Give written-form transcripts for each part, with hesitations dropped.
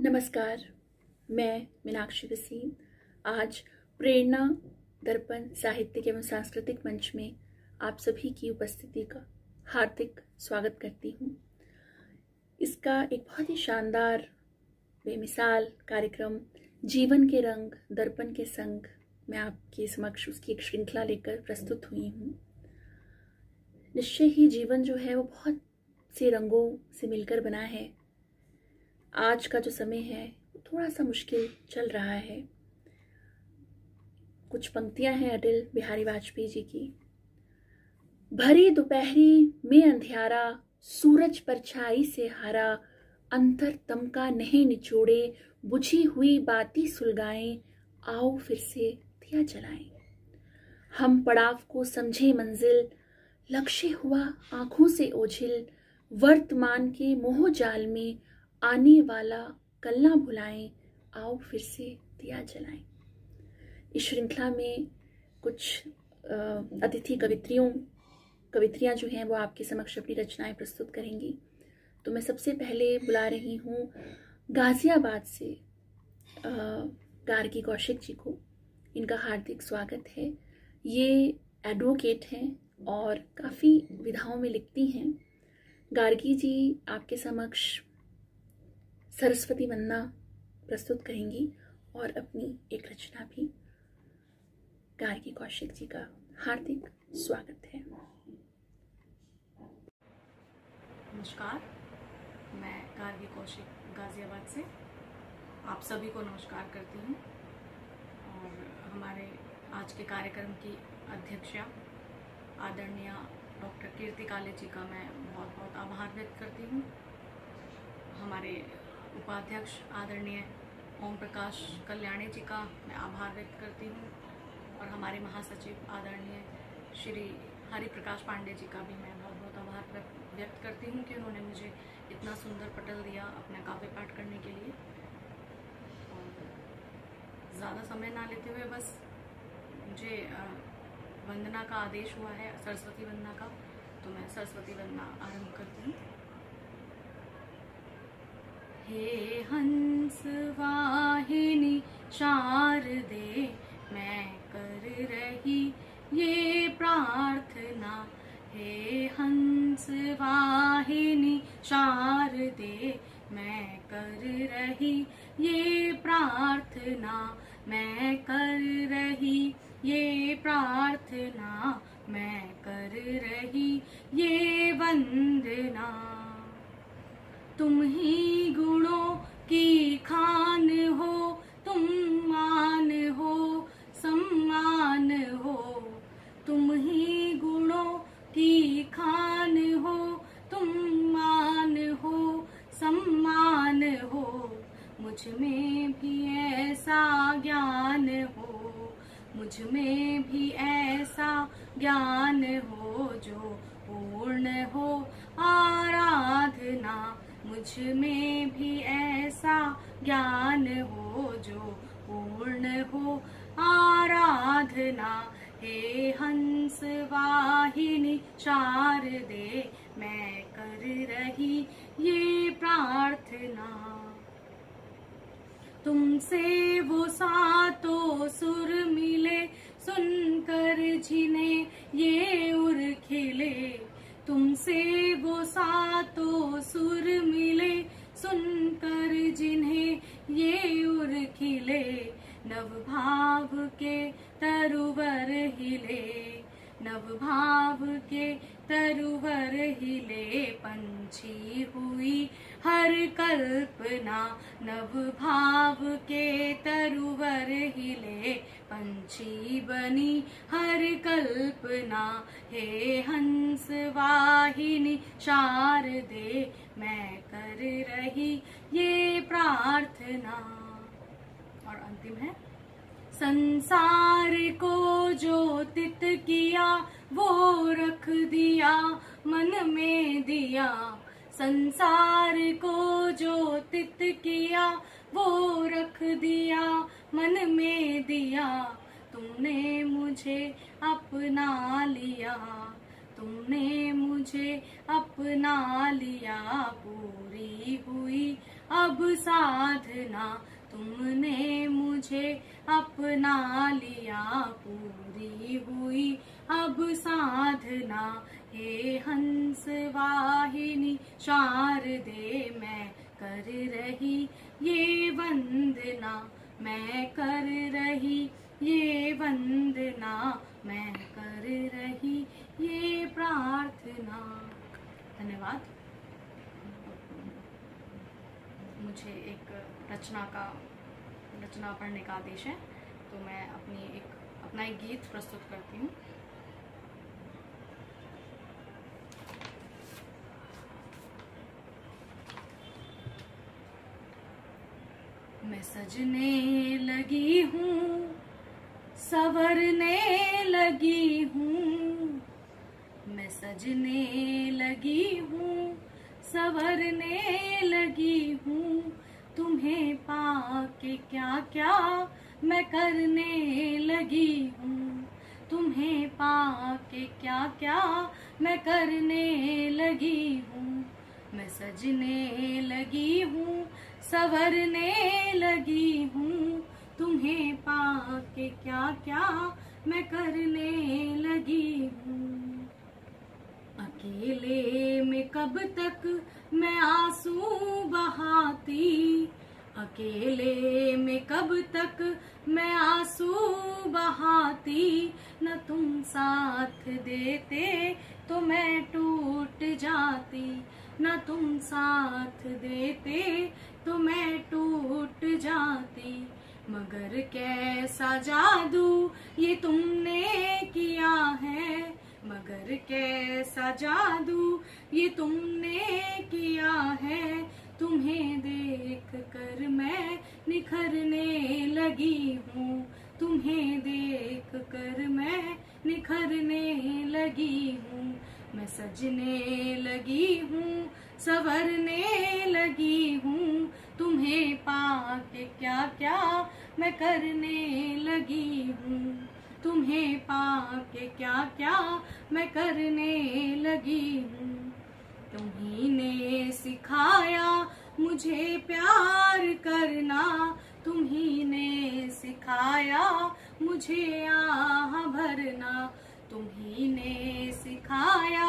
नमस्कार, मैं मीनाक्षी वसीम आज प्रेरणा दर्पण साहित्यिक एवं सांस्कृतिक मंच में आप सभी की उपस्थिति का हार्दिक स्वागत करती हूँ। इसका एक बहुत ही शानदार बेमिसाल कार्यक्रम जीवन के रंग दर्पण के संग मैं आपके समक्ष उसकी एक श्रृंखला लेकर प्रस्तुत हुई हूँ। निश्चय ही जीवन जो है वो बहुत से रंगों से मिलकर बना है। आज का जो समय है वो थोड़ा सा मुश्किल चल रहा है। कुछ पंक्तियां हैं अटल बिहारी वाजपेयी जी की। भरी दोपहरी में अंधियारा, सूरज परछाई से हारा, अंतर तम का नहीं निचोड़े, बुझी हुई बाती सुलगाएं, आओ फिर से दिया जलाएं। हम पड़ाव को समझे मंजिल, लक्ष्य हुआ आंखों से ओझिल, वर्तमान के मोह जाल में आने वाला कल ना भुलाएं, आओ फिर से दिया जलाएं। इस श्रृंखला में कुछ अतिथि कवित्रियां जो हैं वो आपके समक्ष अपनी रचनाएं प्रस्तुत करेंगी। तो मैं सबसे पहले बुला रही हूँ गाजियाबाद से गार्गी कौशिक जी को। इनका हार्दिक स्वागत है। ये एडवोकेट हैं और काफ़ी विधाओं में लिखती हैं। गार्गी जी आपके समक्ष सरस्वती वंदना प्रस्तुत करेंगी और अपनी एक रचना भी। गार्गी कौशिक जी का हार्दिक स्वागत है। नमस्कार, मैं गार्गी कौशिक गाजियाबाद से आप सभी को नमस्कार करती हूँ और हमारे आज के कार्यक्रम की अध्यक्षा आदरणीय डॉक्टर कीर्ति काले जी का मैं बहुत बहुत आभार व्यक्त करती हूँ। हमारे उपाध्यक्ष आदरणीय ओम प्रकाश कल्याणी जी का मैं आभार व्यक्त करती हूँ और हमारे महासचिव आदरणीय श्री हरि प्रकाश पांडे जी का भी मैं बहुत बहुत आभार व्यक्त करती हूँ कि उन्होंने मुझे इतना सुंदर पटल दिया अपना काव्य पाठ करने के लिए। और ज़्यादा समय ना लेते हुए बस मुझे वंदना का आदेश हुआ है, सरस्वती वंदना का, तो मैं सरस्वती वंदना आरंभ करती हूँ। हे हंस वाहिनी शारदे, मैं कर रही ये प्रार्थना। हे हंस वाहिनी शारदे, मैं कर रही ये प्रार्थना। मैं कर रही ये प्रार्थना, मैं कर रही ये वंदना। तुम ही गुणों की खान हो, तुम मान हो सम्मान हो। तुम ही गुणों की खान हो, तुम मान हो सम्मान हो। मुझ में भी ऐसा ज्ञान हो, मुझ में भी ऐसा ज्ञान हो जो पूर्ण हो आराधना। मुझ में भी ऐसा ज्ञान हो जो पूर्ण हो आराधना। हे हंस वाहिनी शारदे, मैं कर रही ये प्रार्थना। तुमसे वो सातों सुर मिले, सुनकर जिन्हें ये उर खिले। तुमसे वो सातों सुर मिले, सुनकर जिन्हें ये उर खिले। नव भाव के तरुवर हिले, नव भाव के तरुवर हिले। पंछी हुई हर कल्पना, नव भाव के तरुवर हिले। पंछी बनी हर कल्पना। हे हंस वाहिनी शारदे, मैं कर रही ये प्रार्थना। और अंतिम है, संसार को जो तित किया वो रख दिया मन में दिया। संसार को जो तित किया वो रख दिया मन में दिया। तुमने मुझे अपना लिया, तुमने मुझे अपना लिया। पूरी हुई अब साधना तुमने मुझे अपना लिया, पूरी हुई अब साधना। हे हंस वाहिनी शारदे, मैं कर रही ये वंदना, मैं कर रही ये वंदना, मैं कर रही ये प्रार्थना। धन्यवाद। मुझे एक रचना पढ़ने का आदेश है, तो मैं अपना एक गीत प्रस्तुत करती हूँ। मैं सजने लगी हूँ, संवरने लगी हूँ, मैं सजने लगी हूँ, संवरने लगी हूँ। तुम्हें पाके क्या क्या मैं करने लगी हूँ, तुम्हें पाके क्या क्या मैं करने लगी हूँ। मैं सजने लगी हूँ, संवरने लगी हूँ, तुम्हें पाके क्या क्या मैं करने लगी हूँ। अकेले में कब तक मैं आंसू बहाती, अकेले में कब तक मैं आंसू बहाती। न तुम साथ देते तो मैं टूट जाती, न तुम साथ देते तो मैं टूट जाती। मगर कैसा जादू ये तुमने किया है, मगर कैसा जादू ये तुमने किया है। तुम्हें देख कर मैं निखरने लगी हूँ, तुम्हें देख कर मैं निखरने लगी हूँ। मैं सजने लगी हूँ, संवरने लगी हूँ, तुम्हें पाके क्या क्या मैं करने लगी हूँ, तुम्हें पाके क्या क्या मैं करने लगी हूँ। तुम्ही ने सिखाया मुझे प्यार करना, तुम्ही ने सिखाया मुझे आह भरना, तुम्ही ने सिखाया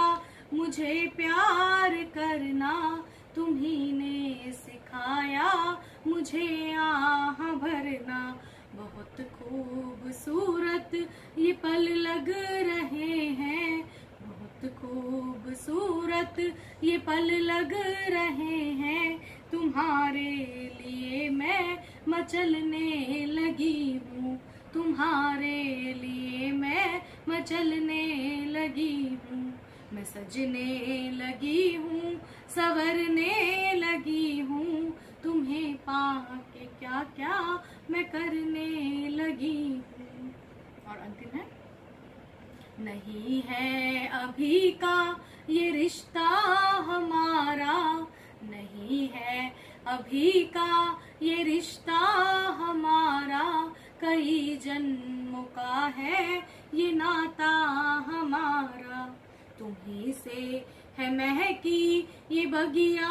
मुझे प्यार करना, तुम्ही ने सिखाया मुझे आह भरना। बहुत खूबसूरत ये पल लग रहे हैं, बहुत खूबसूरत ये पल लग रहे हैं। तुम्हारे लिए मैं मचलने लगी हूँ, तुम्हारे लिए मैं मचलने लगी हूँ। मैं सजने लगी हूँ, संवरने लगी हूँ, तुम्हें पाके क्या क्या मैं करने लगी हूँ। और अंतिम है, नहीं है अभी का ये रिश्ता हमारा, नहीं है अभी का ये रिश्ता हमारा। कई जन्मों का है ये नाता हमारा। तुम्ही से है महकी ये बगिया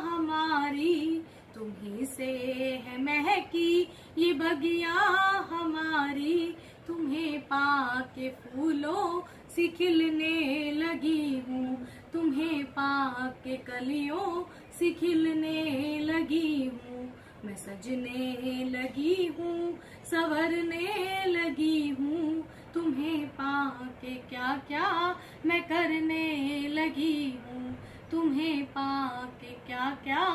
हमारी, तुम्ही से है महकी ये बगिया हमारी। तुम्हें पाके फूलों सी खिलने लगी हूँ, तुम्हें पाके कलियों सी खिलने लगी हूँ। मैं सजने लगी हूँ, संवरने लगी हूँ, तुम्हें पाके क्या क्या मैं करने लगी हूँ, तुम्हें पाके क्या क्या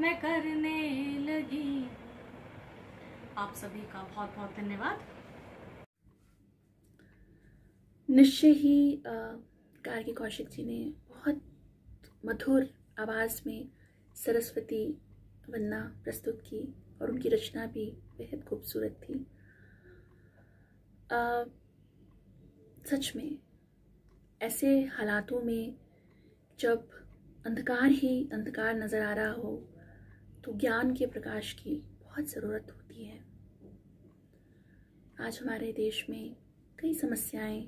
मैं करने लगी हूँ। आप सभी का बहुत बहुत धन्यवाद। निश्चय ही गार्गी कौशिक जी ने बहुत मधुर आवाज़ में सरस्वती वंदना प्रस्तुत की और उनकी रचना भी बेहद खूबसूरत थी। सच में ऐसे हालातों में जब अंधकार ही अंधकार नज़र आ रहा हो तो ज्ञान के प्रकाश की बहुत ज़रूरत होती है। आज हमारे देश में कई समस्याएं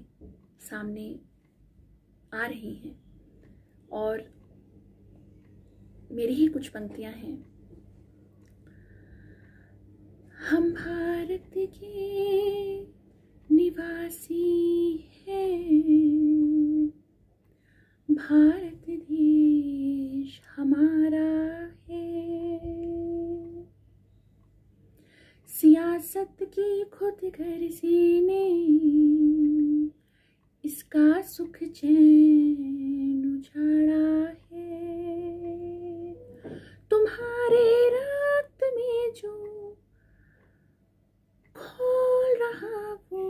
सामने आ रही हैं और मेरी ही कुछ पंक्तियां हैं हम भारत के निवासी हैं, भारत देश हमारा है। सियासत की खुद गर्जी ने इसका सुख चैन उजाड़ा है। तुम्हारे रक्त में जो खोल रहा वो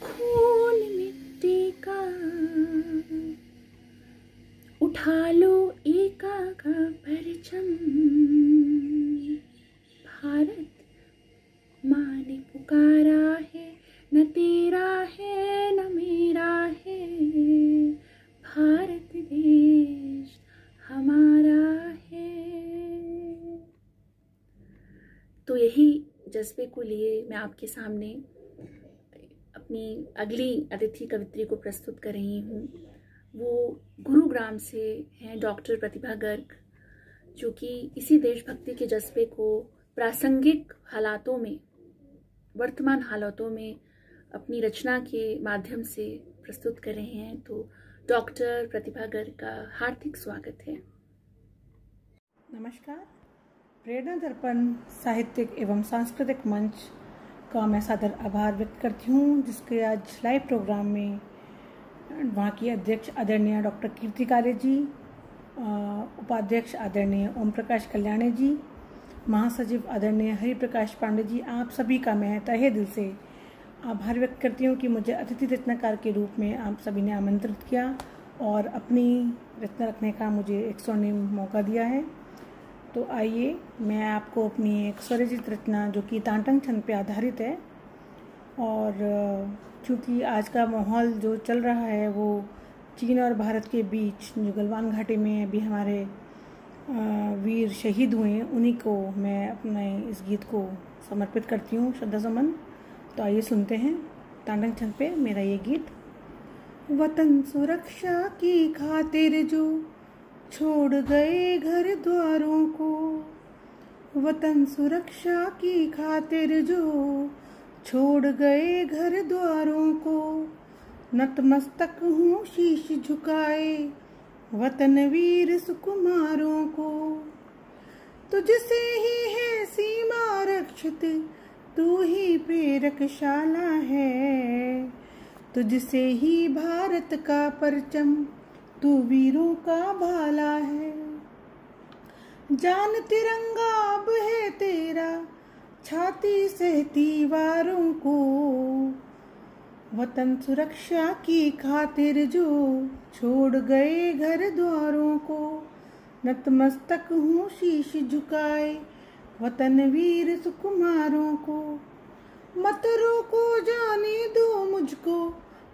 खून मिट्टी का, उठा लो एका का परचम। भारत माँ ने पुकारा है, न तेरा है न मेरा है, भारत देश हमारा है। तो यही जज्बे को लिए मैं आपके सामने अपनी अगली अतिथि कवित्री को प्रस्तुत कर रही हूँ। वो गुरुग्राम से हैं डॉक्टर प्रतिभा गर्ग, जो कि इसी देशभक्ति के जज्बे को प्रासंगिक हालातों में, वर्तमान हालातों में अपनी रचना के माध्यम से प्रस्तुत कर रहे हैं। तो डॉक्टर प्रतिभा गर्ग का हार्दिक स्वागत है। नमस्कार। प्रेरणा दर्पण साहित्यिक एवं सांस्कृतिक मंच का मैं सादर आभार व्यक्त करती हूँ, जिसके आज लाइव प्रोग्राम में वहाँ की अध्यक्ष आदरणीय डॉक्टर कीर्ति काले जी, उपाध्यक्ष आदरणीय ओम प्रकाश कल्याणी जी, महासचिव आदरणीय हरि प्रकाश पांडे जी, आप सभी का मैं तहे दिल से आभार व्यक्त करती हूँ कि मुझे अतिथि रचनाकार के रूप में आप सभी ने आमंत्रित किया और अपनी रचना रखने का मुझे एक स्वर्णिम मौका दिया है। तो आइए मैं आपको अपनी एक स्वरचित रचना, जो कि तांटंग छंद पे आधारित है, और क्योंकि आज का माहौल जो चल रहा है वो चीन और भारत के बीच, जो गलवान घाटी में अभी हमारे वीर शहीद हुए हैं, उन्हीं को मैं अपने इस गीत को समर्पित करती हूँ, श्रद्धा सुमन। तो आइए सुनते हैं तांडंग छंद पे मेरा ये गीत। वतन सुरक्षा की खातिर जो छोड़ गए घर द्वारों को, वतन सुरक्षा की खातिर जो छोड़ गए घर द्वारों को, नतमस्तक हूँ शीश झुकाए वतन वीर सुकुमारों को। तुझसे ही है सीमा रक्षित, तू ही प्रेरकशाला है, तुझसे ही भारत का परचम, तू वीरों का भाला है। जान तिरंगा अब है तेरा, छाती सहती वारों को, वतन सुरक्षा की खातिर जो छोड़ गए घर द्वारों को, नतमस्तक हूँ शीश झुकाए वतन वीर सुकुमारों को। मत रोको जाने दो मुझको,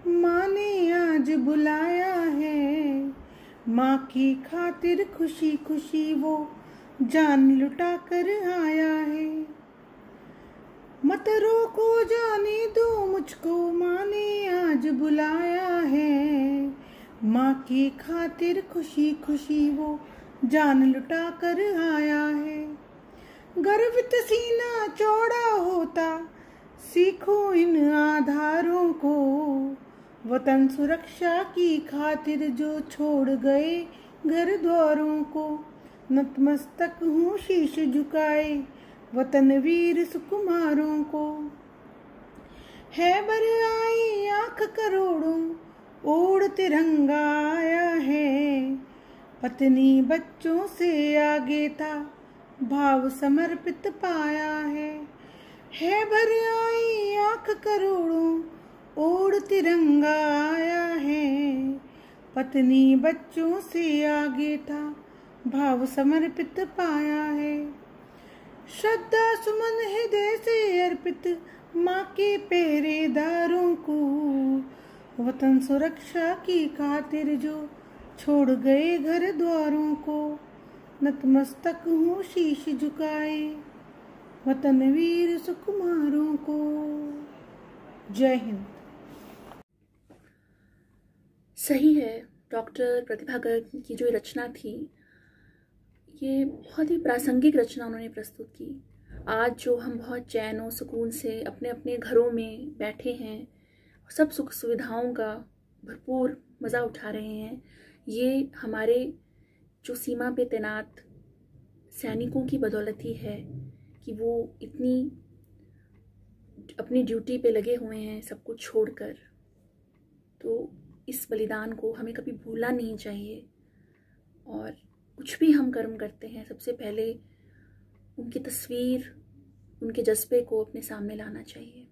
माँ ने आज बुलाया है, माँ की खातिर खुशी खुशी वो जान लुटा कर आया है। मत रोको जाने दो मुझको, माँ ने आज बुलाया है, माँ की खातिर खुशी खुशी वो जान लुटा कर आया है। गर्वित सीना चौड़ा होता, सीखो इन आधारों को, वतन सुरक्षा की खातिर जो छोड़ गए घर द्वारों को, नतमस्तक हूँ शीश झुकाए वतन वीर सुकुमारों को। है बर आई आंख करोड़ों, ओढ़ तिरंगा आया है, पत्नी बच्चों से आगे था भाव समर्पित पाया है भर आई आंख करोड़ों, ओढ़ तिरंगा आया है, पत्नी बच्चों से आगे था भाव समर्पित पाया है। श्रद्धा सुमन हृदय से अर्पित माँ के पहरेदारों को, वतन सुरक्षा की खातिर जो छोड़ गए घर द्वारों को, नतमस्तक हूँ शीश झुकाए वतन वीर सुकुमारों को। जय हिंद। सही है, डॉक्टर प्रतिभा गर्ग की जो रचना थी, ये बहुत ही प्रासंगिक रचना उन्होंने प्रस्तुत की। आज जो हम बहुत चैन और सुकून से अपने अपने घरों में बैठे हैं, सब सुख सुविधाओं का भरपूर मज़ा उठा रहे हैं, ये हमारे जो सीमा पे तैनात सैनिकों की बदौलत ही है कि वो इतनी अपनी ड्यूटी पे लगे हुए हैं सब कुछ छोड़कर। तो इस बलिदान को हमें कभी भूलना नहीं चाहिए और कुछ भी हम कर्म करते हैं सबसे पहले उनकी तस्वीर, उनके जज्बे को अपने सामने लाना चाहिए।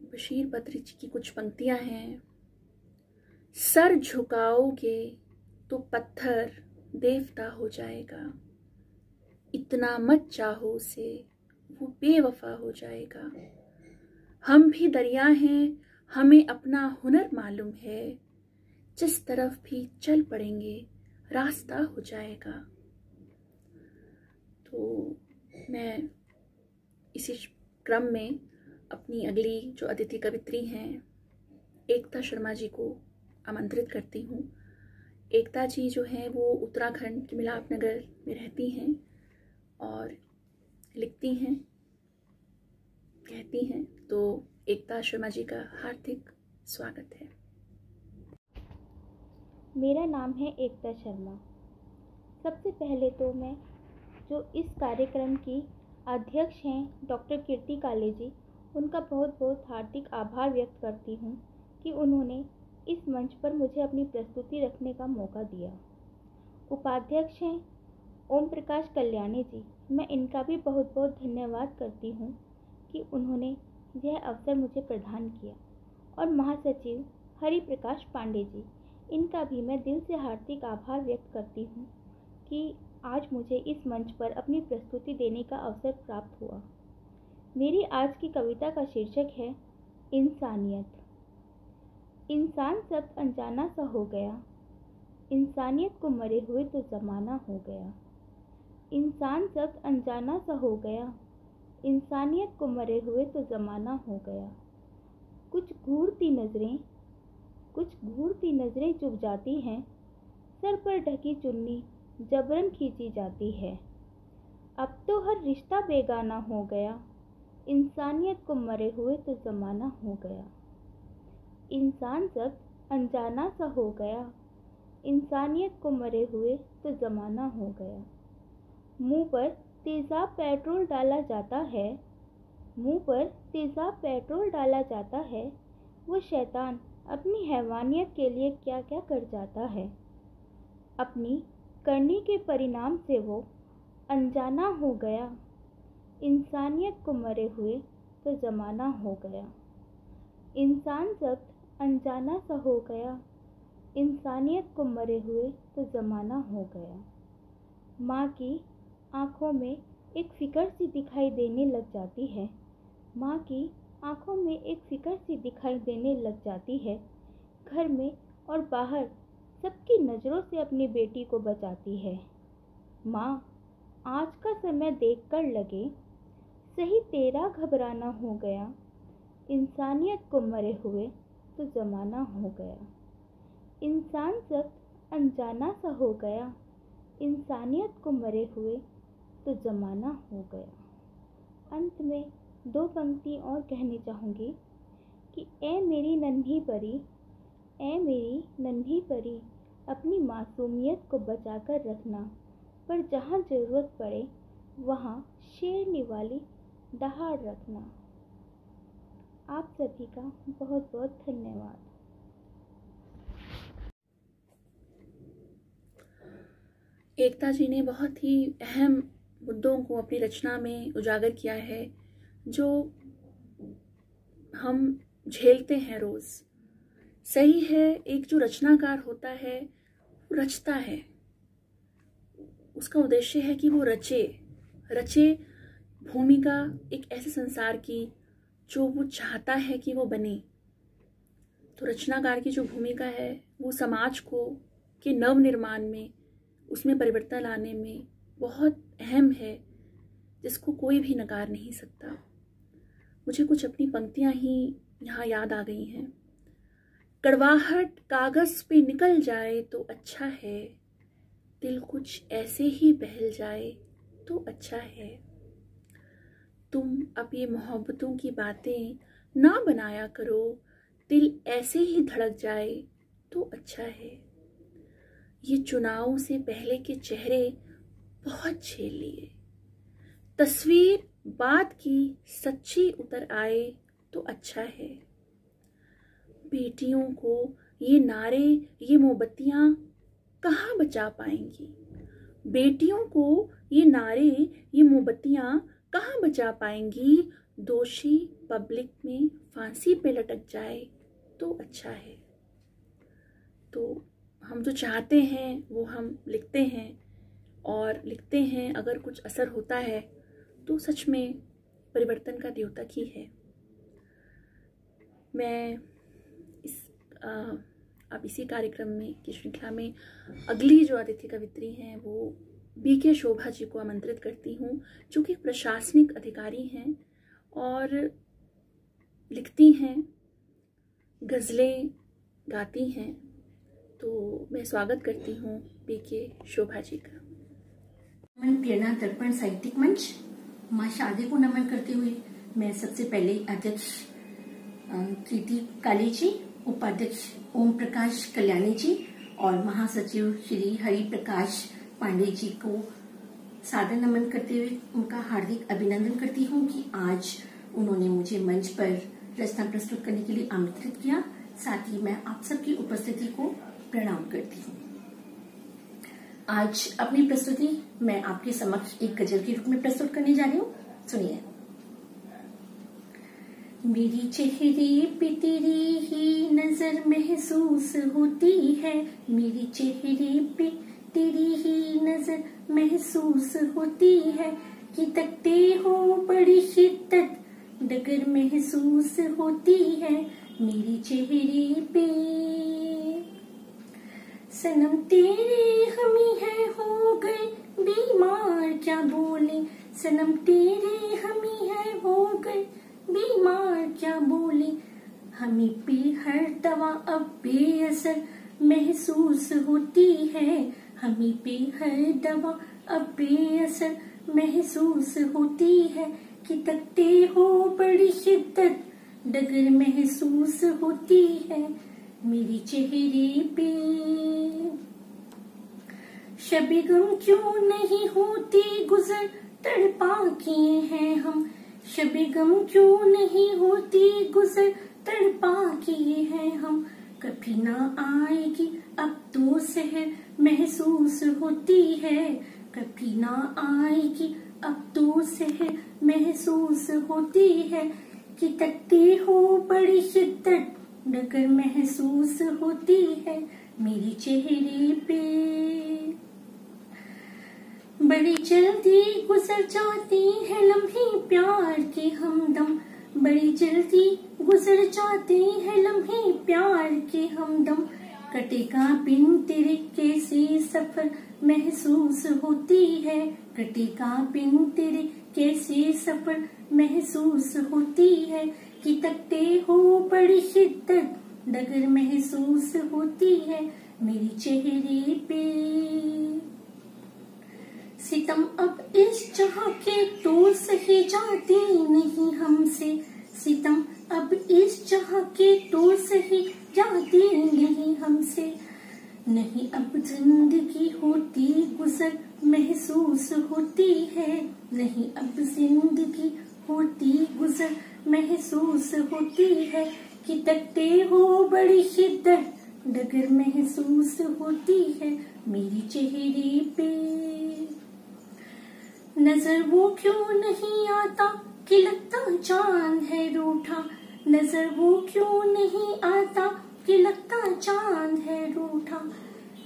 बशीर बद्री जी की कुछ पंक्तियां हैं। सर झुकाओगे तो पत्थर देवता हो जाएगा, इतना मत चाहो उसे वो बेवफा हो जाएगा। हम भी दरिया हैं, हमें अपना हुनर मालूम है, जिस तरफ भी चल पड़ेंगे रास्ता हो जाएगा। तो मैं इसी क्रम में अपनी अगली जो अतिथि कवित्री हैं एकता शर्मा जी को आमंत्रित करती हूँ। एकता जी जो हैं वो उत्तराखंड के मिलाप नगर में रहती हैं और लिखती हैं, कहती हैं। तो एकता शर्मा जी का हार्दिक स्वागत है। मेरा नाम है एकता शर्मा। सबसे पहले तो मैं जो इस कार्यक्रम की अध्यक्ष हैं डॉक्टर कीर्ति काले जी, उनका बहुत बहुत हार्दिक आभार व्यक्त करती हूँ कि उन्होंने इस मंच पर मुझे अपनी प्रस्तुति रखने का मौका दिया। उपाध्यक्ष हैं ओम प्रकाश कल्याणी जी, मैं इनका भी बहुत बहुत धन्यवाद करती हूँ कि उन्होंने यह अवसर मुझे प्रदान किया। और महासचिव हरि प्रकाश पांडे जी, इनका भी मैं दिल से हार्दिक आभार व्यक्त करती हूँ कि आज मुझे इस मंच पर अपनी प्रस्तुति देने का अवसर प्राप्त हुआ। मेरी आज की कविता का शीर्षक है इंसानियत। इंसान शब्द अनजाना सा हो गया, इंसानियत को मरे हुए तो ज़माना हो गया। इंसान शब्द अनजाना सा हो गया, इंसानियत को मरे हुए तो ज़माना हो गया। कुछ घूरती नज़रें चुभ जाती हैं, सर पर ढकी चुन्नी जबरन खींची जाती है। अब तो हर रिश्ता बेगाना हो गया, इंसानियत को मरे हुए तो ज़माना हो गया। इंसान शब्द अनजाना सा हो गया, इंसानियत को मरे हुए तो ज़माना हो गया। मुंह पर तेज़ाब पेट्रोल डाला जाता है, मुंह पर तेज़ाब पेट्रोल डाला जाता है। वो शैतान अपनी हैवानियत के लिए क्या क्या कर जाता है। अपनी करनी के परिणाम से वो अनजाना हो गया, इंसानियत को मरे हुए तो ज़माना हो गया। इंसान शब्द अनजाना सा हो गया, इंसानियत को मरे हुए तो ज़माना हो गया। माँ की आँखों में एक फ़िक्र सी दिखाई देने लग जाती है, माँ की आँखों में एक फ़िक्र सी दिखाई देने लग जाती है। घर में और बाहर सबकी नज़रों से अपनी बेटी को बचाती है। माँ आज का समय देखकर लगे, सही तेरा घबराना हो गया, इंसानियत को मरे हुए तो ज़माना हो गया। इंसान शब्द अनजाना सा हो गया, इंसानियत को मरे हुए तो ज़माना हो गया। अंत में दो पंक्ति और कहनी चाहूँगी कि ए मेरी नन्ही परी, ए मेरी नन्ही परी, अपनी मासूमियत को बचा कर रखना, पर जहाँ ज़रूरत पड़े वहाँ शेरनी वाली दहाड़ रखना। आप सभी का बहुत बहुत धन्यवाद। एकता जी ने बहुत ही अहम मुद्दों को अपनी रचना में उजागर किया है जो हम झेलते हैं रोज़। सही है, एक जो रचनाकार होता है वो रचता है, उसका उद्देश्य है कि वो रचे भूमिका एक ऐसे संसार की जो वो चाहता है कि वो बने। तो रचनाकार की जो भूमिका है वो समाज को के नव निर्माण में, उसमें परिवर्तन लाने में बहुत अहम है, जिसको कोई भी नकार नहीं सकता। मुझे कुछ अपनी पंक्तियां ही यहाँ याद आ गई हैं। कड़वाहट कागज़ पे निकल जाए तो अच्छा है, दिल कुछ ऐसे ही बहल जाए तो अच्छा है। तुम अब ये मोहब्बतों की बातें ना बनाया करो, दिल ऐसे ही धड़क जाए तो अच्छा है। ये चुनाव से पहले के चेहरे बहुत झेल लिए, तस्वीर बात की सच्ची उतर आए तो अच्छा है। बेटियों को ये नारे ये मोमबत्तियां कहाँ बचा पाएंगी, बेटियों को ये नारे ये मोमबत्तियां कहाँ बचा पाएंगी। दोषी पब्लिक में फांसी पे लटक जाए तो अच्छा है। तो हम जो चाहते हैं वो हम लिखते हैं, और लिखते हैं अगर कुछ असर होता है तो सच में परिवर्तन का द्योतक ही है। मैं अब इसी कार्यक्रम में की श्रृंखला में अगली जो आदित्य कवित्री हैं वो बीके शोभा जी को आमंत्रित करती हूँ, जो कि प्रशासनिक अधिकारी हैं और लिखती हैं, गज़लें गाती हैं। तो मैं स्वागत करती हूँ बीके शोभा जी का। प्रेरणा दर्पण साहित्यिक मंच माँ शादी को नमन करते हुए मैं सबसे पहले अध्यक्ष कीर्ति काले जी, उपाध्यक्ष ओम प्रकाश कल्याणी जी और महासचिव श्री हरि प्रकाश पांडे जी को सादर नमन करते हुए उनका हार्दिक अभिनंदन करती हूँ कि आज उन्होंने मुझे मंच पर रचना प्रस्तुत करने के लिए आमंत्रित किया। साथ ही मैं आप सबकी उपस्थिति को प्रणाम करती हूँ। आज अपनी प्रस्तुति मैं आपके समक्ष एक गजल के रूप में प्रस्तुत करने जा रही हूँ। सुनिए। मेरी चेहरे पे तेरी ही नजर महसूस होती है, मेरी चेहरे पे तेरी ही नजर महसूस होती है, कि तकते हो बड़ी शिद्दत डगर महसूस होती है मेरी चेहरे पे। सनम तेरे हमी है हो गए बीमार क्या बोले, सनम तेरे हमी है हो गए बीमार क्या बोले, हमी पे हर दवा अब बेअसर महसूस होती है, हमी पे हर दवा अब बेअसर महसूस होती है, कि तकते हो बड़ी शिद्दत डगर महसूस होती है मेरी चेहरे पे। शबे गम क्यों नहीं होती गुजर तड़पा किए हैं हम, शबे गम क्यों नहीं होती गुजर तड़पा किए हैं हम, कभी ना आएगी अब तो सहर महसूस होती है, कभी ना आएगी अब तो सहर महसूस होती है, कि तकते हो बड़ी शिद्दत डगर महसूस होती है मेरी चेहरे पे। बड़ी जल्दी गुजर जाती है लम्हे प्यार के हमदम, बड़ी जल्दी गुजर जाते हैं लम्हे प्यार के हमदम, कटेगा बिन तेरे कैसे सफर महसूस होती है, कटेगा बिन तेरे कैसे सफर महसूस होती है, कि तकते हो बड़ी शिद्दत डगर महसूस होती है मेरी चेहरे पे। सितम अब इस जहां के तो सहे जाते नहीं हमसे, सितम अब इस जहां के तो सहे जाते नहीं हमसे, नहीं अब जिंदगी होती गुजर महसूस होती है, नहीं अब जिंदगी होती गुजर महसूस होती है, कि तकते हो बड़ी शिद्दत डगर महसूस होती है मेरी चेहरे पे। नजर वो क्यों नहीं आता कि लगता चांद है रूठा, नजर वो क्यों नहीं आता कि लगता चांद है रूठा,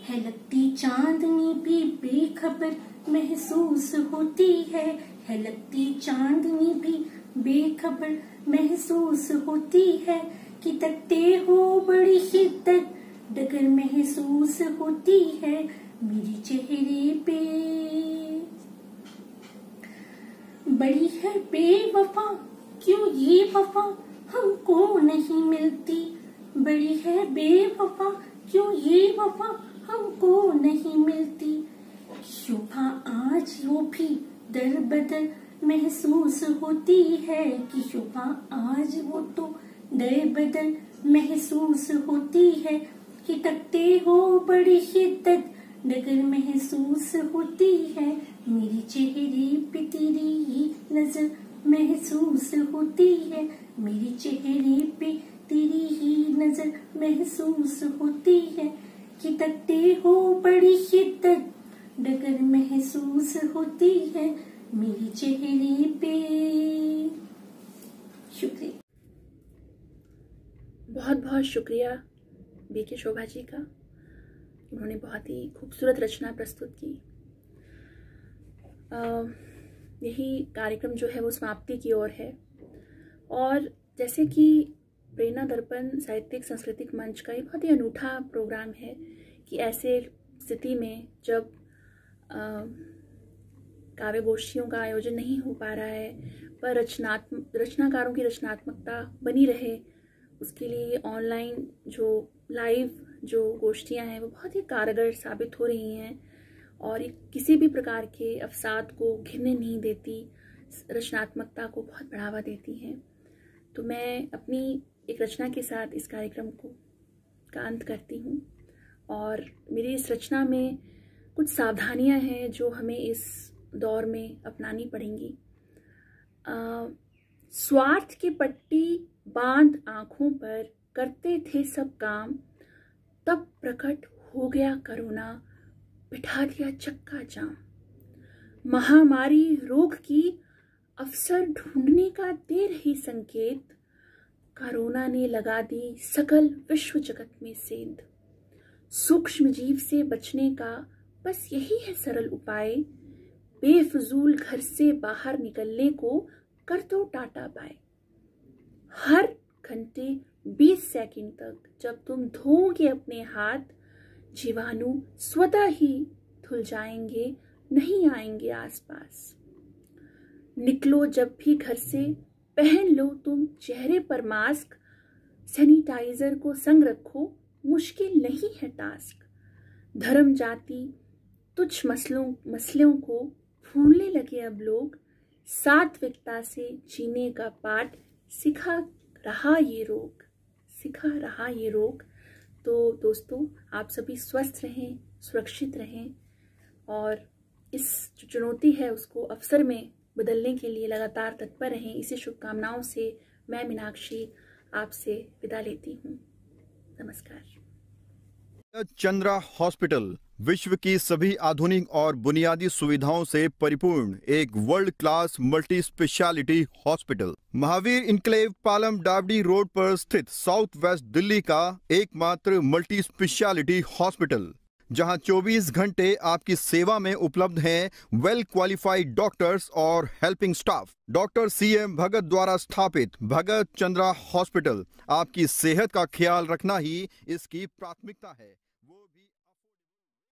है लगती चांदनी भी बेखबर महसूस होती है लगती चांदनी भी बेखबर महसूस होती है, कि तकते हो बड़ी शिद्दत डगर महसूस होती है मेरी चेहरे पे। बड़ी है बेवफा क्यों ये वफा हमको नहीं मिलती, बड़ी है बेवफा क्यों ये वफा हमको नहीं मिलती, शोभा आज वो भी दर बदर महसूस होती है कि शोभा आज वो तो दर बदर महसूस होती है कि तकते हो बड़ी शिद्दत डगर महसूस होती है मेरी चेहरे पे तेरी ही नजर महसूस होती है मेरी चेहरे पे तेरी ही नजर महसूस होती है कि तकते हो बड़ी शिद्दत डगर महसूस होती है मेरी चेहरे पे। शुक्रिया। बहुत बहुत शुक्रिया बीके शोभा जी का। उन्होंने बहुत ही खूबसूरत रचना प्रस्तुत की। यही कार्यक्रम जो है वो समाप्ति की ओर है और जैसे कि प्रेरणा दर्पण साहित्यिक सांस्कृतिक मंच का ये बहुत ही अनूठा प्रोग्राम है कि ऐसे स्थिति में जब काव्य गोष्ठियों का आयोजन नहीं हो पा रहा है पर रचनाकारों की रचनात्मकता बनी रहे, उसके लिए ऑनलाइन जो लाइव जो गोष्ठियां हैं वो बहुत ही कारगर साबित हो रही हैं और ये किसी भी प्रकार के अवसाद को घिरने नहीं देती, रचनात्मकता को बहुत बढ़ावा देती हैं। तो मैं अपनी एक रचना के साथ इस कार्यक्रम का अंत करती हूँ और मेरी इस रचना में कुछ सावधानियां हैं जो हमें इस दौर में अपनानी पड़ेंगी। स्वार्थ की पट्टी बांध आंखों पर करते थे सब काम, तब प्रकट हो गया कोरोना, बिठा दिया चक्का जाम। महामारी रोग की अवसर ढूंढने का दे रही संकेत, कोरोना ने लगा दी सकल विश्व जगत में सेंध। सूक्ष्म जीव से बचने का बस यही है सरल उपाय, बेफजूल घर से बाहर निकलने को कर दो टाटा बाय। हर घंटे 20 सेकंड तक जब तुम धोओगे अपने हाथ, जीवाणु स्वतः ही धुल जाएंगे, नहीं आएंगे आसपास। निकलो जब भी घर से, पहन लो तुम चेहरे पर मास्क, सैनिटाइजर को संग रखो, मुश्किल नहीं है टास्क। धर्म जाति तुच्छ मसलों को भूलने लगे अब लोग, सात्विकता से जीने का पाठ सिखा रहा ये रोग। तो दोस्तों, आप सभी स्वस्थ रहें, सुरक्षित रहें और इस जो चुनौती है उसको अवसर में बदलने के लिए लगातार तत्पर रहें। इसी शुभकामनाओं से मैं मीनाक्षी आपसे विदा लेती हूँ। नमस्कार। चंद्रा हॉस्पिटल विश्व की सभी आधुनिक और बुनियादी सुविधाओं से परिपूर्ण एक world class multi specialty hospital, Mahavir enclave Palam डावडी रोड पर स्थित साउथ वेस्ट दिल्ली का एकमात्र मल्टी स्पेशलिटी हॉस्पिटल, जहां 24 घंटे आपकी सेवा में उपलब्ध हैं वेल क्वालिफाइड डॉक्टर्स और हेल्पिंग स्टाफ। डॉक्टर CM भगत द्वारा स्थापित भगत चंद्रा हॉस्पिटल आपकी सेहत का ख्याल रखना ही इसकी प्राथमिकता है।